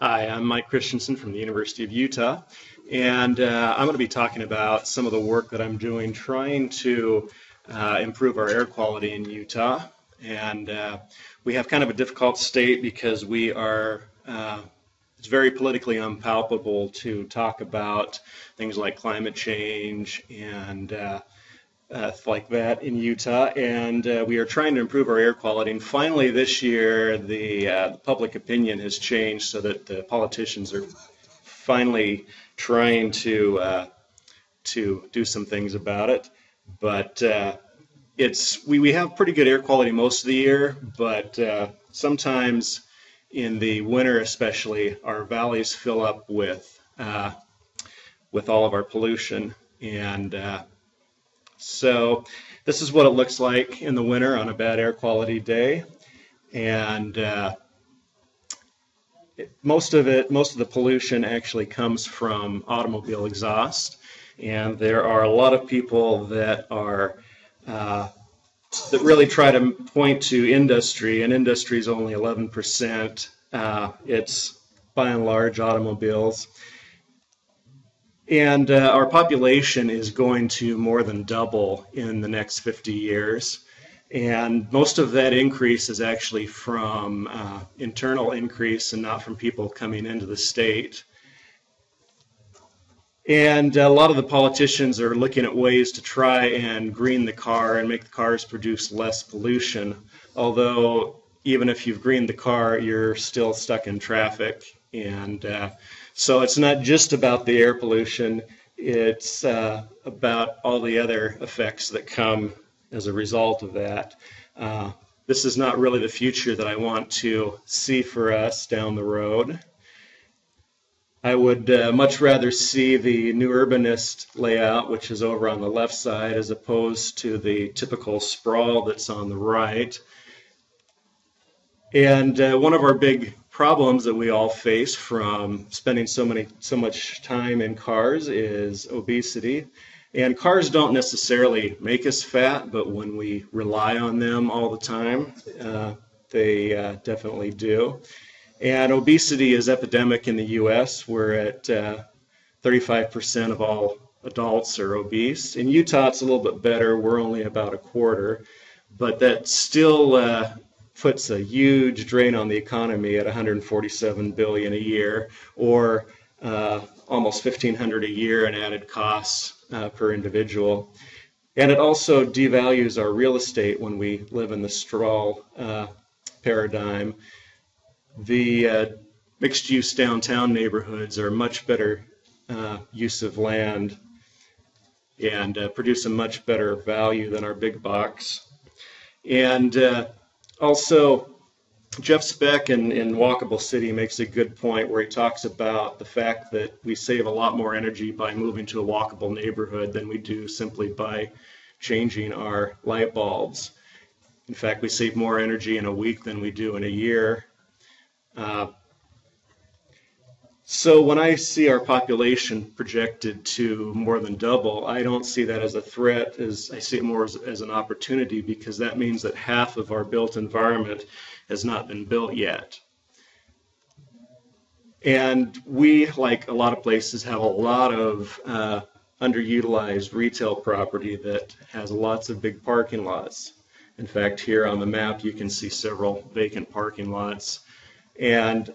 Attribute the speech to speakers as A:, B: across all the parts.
A: Hi, I'm Mike Christensen from the University of Utah, and I'm going to be talking about some of the work that I'm doing trying to improve our air quality in Utah. And we have kind of a difficult state because it's very politically unpalatable to talk about things like climate change and like that in Utah, and we are trying to improve our air quality. And finally, this year, the public opinion has changed so that the politicians are finally trying to do some things about it. But we have pretty good air quality most of the year, but sometimes in the winter, especially, our valleys fill up with all of our pollution and so this is what it looks like in the winter on a bad air quality day, and most of the pollution actually comes from automobile exhaust, and there are a lot of people that really try to point to industry, and industry is only 11%. It's by and large automobiles. And our population is going to more than double in the next 50 years. And most of that increase is actually from internal increase and not from people coming into the state. And a lot of the politicians are looking at ways to try and green the car and make the cars produce less pollution. Although even if you've greened the car, you're still stuck in traffic. And so it's not just about the air pollution, it's about all the other effects that come as a result of that. This is not really the future that I want to see for us down the road. I would much rather see the new urbanist layout, which is over on the left side, as opposed to the typical sprawl that's on the right. And one of our big problems that we all face from spending so much time in cars is obesity. And cars don't necessarily make us fat, but when we rely on them all the time, they definitely do. And obesity is epidemic in the U.S. We're at 35% of all adults are obese. In Utah, it's a little bit better. We're only about a quarter, but that still puts a huge drain on the economy at $147 billion a year, or almost $1,500 a year in added costs per individual. And it also devalues our real estate when we live in the sprawl paradigm. The mixed-use downtown neighborhoods are much better use of land and produce a much better value than our big box. And also, Jeff Speck in Walkable City makes a good point where he talks about the fact that we save a lot more energy by moving to a walkable neighborhood than we do simply by changing our light bulbs. In fact, we save more energy in a week than we do in a year. So when I see our population projected to more than double, I don't see that as a threat. I see it more as an opportunity, because that means that half of our built environment has not been built yet. And we, like a lot of places, have a lot of underutilized retail property that has lots of big parking lots. In fact, here on the map, you can see several vacant parking lots. And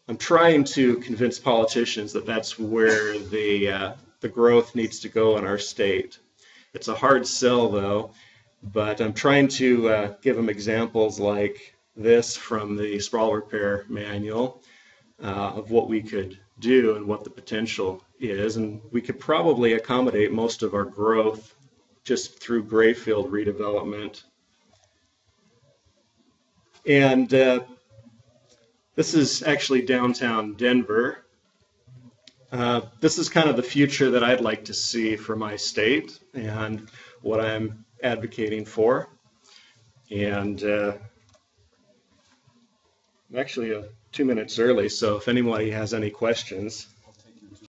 A: I'm trying to convince politicians that that's where the growth needs to go in our state. It's a hard sell, though, but I'm trying to give them examples like this from the sprawl repair manual of what we could do and what the potential is. And we could probably accommodate most of our growth just through grayfield redevelopment. And this is actually downtown Denver. This is kind of the future that I'd like to see for my state and what I'm advocating for. And I'm actually 2 minutes early, so if anybody has any questions.